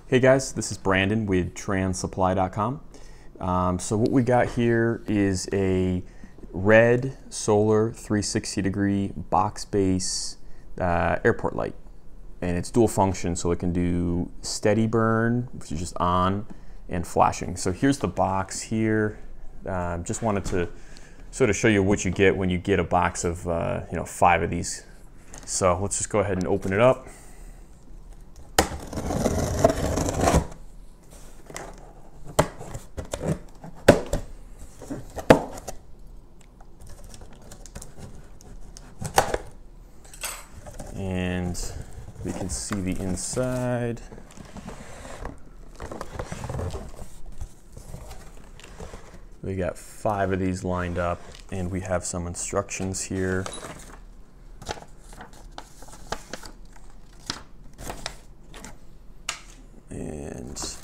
Hey guys, this is Brandon with transupply.com. So what we got here is a red solar 360-degree box base airport light. And it's dual function, so it can do steady burn, which is just on, and flashing. So here's the box here. Just wanted to sort of show you what you get when you get a box of 5 of these. So let's just go ahead and open it up. And we can see the inside. We got 5 of these lined up, and we have some instructions here. And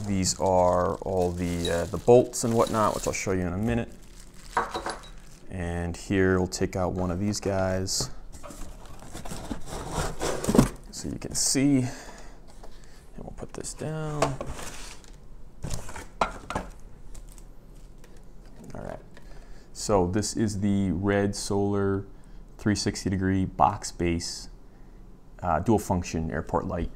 these are all the bolts and whatnot, which I'll show you in a minute. And here we'll take out one of these guys, so you can see, and we'll put this down. All right, so this is the red solar 360-degree box base dual function airport light.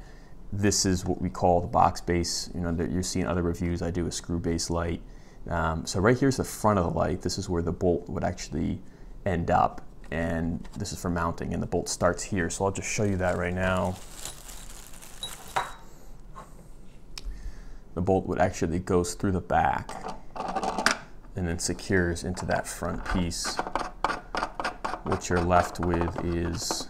This is what we call the box base. You know, that you're seeing other reviews. I do a screw base light. So right here's the front of the light. This is where the bolt would actually end up, and this is for mounting, and the bolt starts here. So I'll just show you that right now. The bolt would actually goes through the back and then secures into that front piece. What you're left with is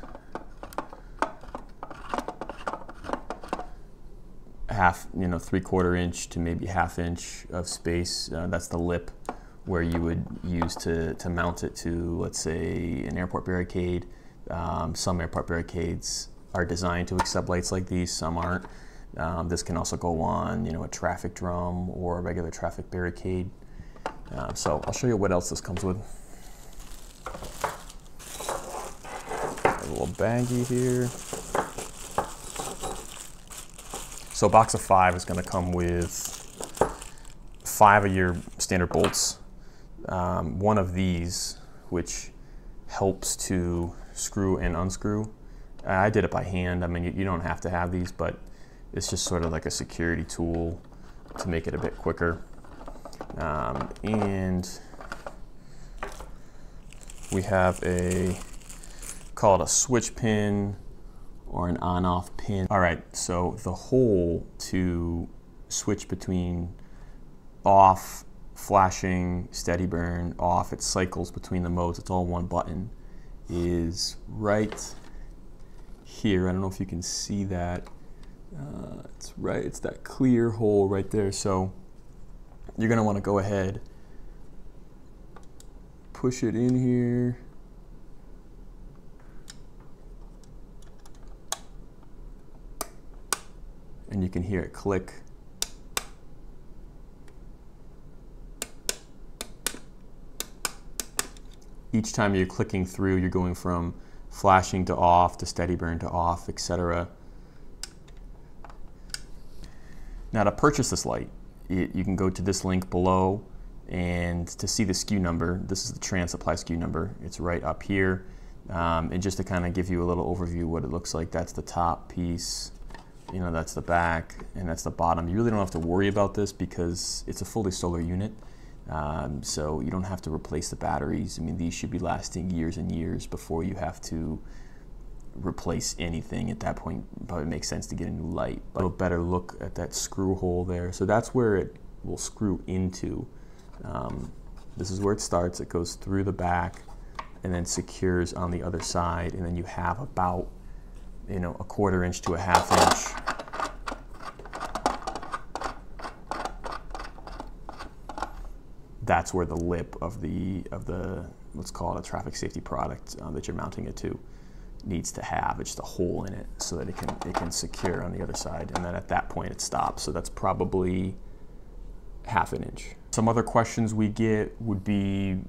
half, 3/4 inch to maybe 1/2 inch of space. That's the lip where you would use to mount it to, let's say, an airport barricade. Some airport barricades are designed to accept lights like these, some aren't. This can also go on, a traffic drum or a regular traffic barricade. So I'll show you what else this comes with. A little baggie here. So a box of 5 is going to come with 5 of your standard bolts. One of these, which helps to screw and unscrew. I did it by hand. I mean, you don't have to have these, but it's just sort of like a security tool to make it a bit quicker. And we have call it a switch pin or an on-off pin. All right, so the hole to switch between off, flashing, steady burn, off, it cycles between the modes, it's all one button, is right here. I don't know if you can see that. It's that clear hole right there. So you're gonna wanna go ahead, push it in here, and you can hear it click. Each time you're clicking through, you're going from flashing to off, to steady burn to off, etc. Now to purchase this light, you can go to this link below, and to see the SKU number, this is the Trans Supply SKU number. It's right up here. And just to kind of give you a little overview of what it looks like, that's the top piece. That's the back, and that's the bottom. You really don't have to worry about this because it's a fully solar unit, so you don't have to replace the batteries. I mean, these should be lasting years and years before you have to replace anything. At that point, it probably makes sense to get a new light. But a better look at that screw hole there. So that's where it will screw into. This is where it starts. It goes through the back and then secures on the other side, and then you have about 1/4 inch to 1/2 inch. That's where the lip of the let's call it a traffic safety product that you're mounting it to needs to have. It's just a hole in it so that it can secure on the other side, and then at that point it stops. So that's probably 1/2 inch. Some other questions we get would be,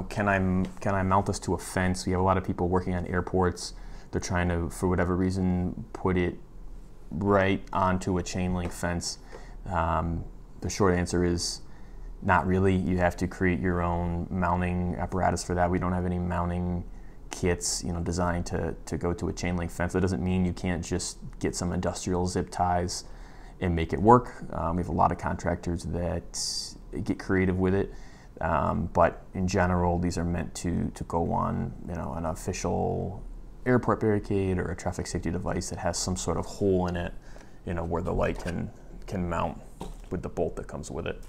can I mount this to a fence? We have a lot of people working on airports. They're trying to, for whatever reason, put it right onto a chain link fence? The short answer is not really. You have to create your own mounting apparatus for that. We don't have any mounting kits, designed to go to a chain link fence. That doesn't mean you can't just get some industrial zip ties and make it work. We have a lot of contractors that get creative with it, but in general, these are meant to go on, an official airport barricade or a traffic safety device that has some sort of hole in it, where the light can mount with the bolt that comes with it.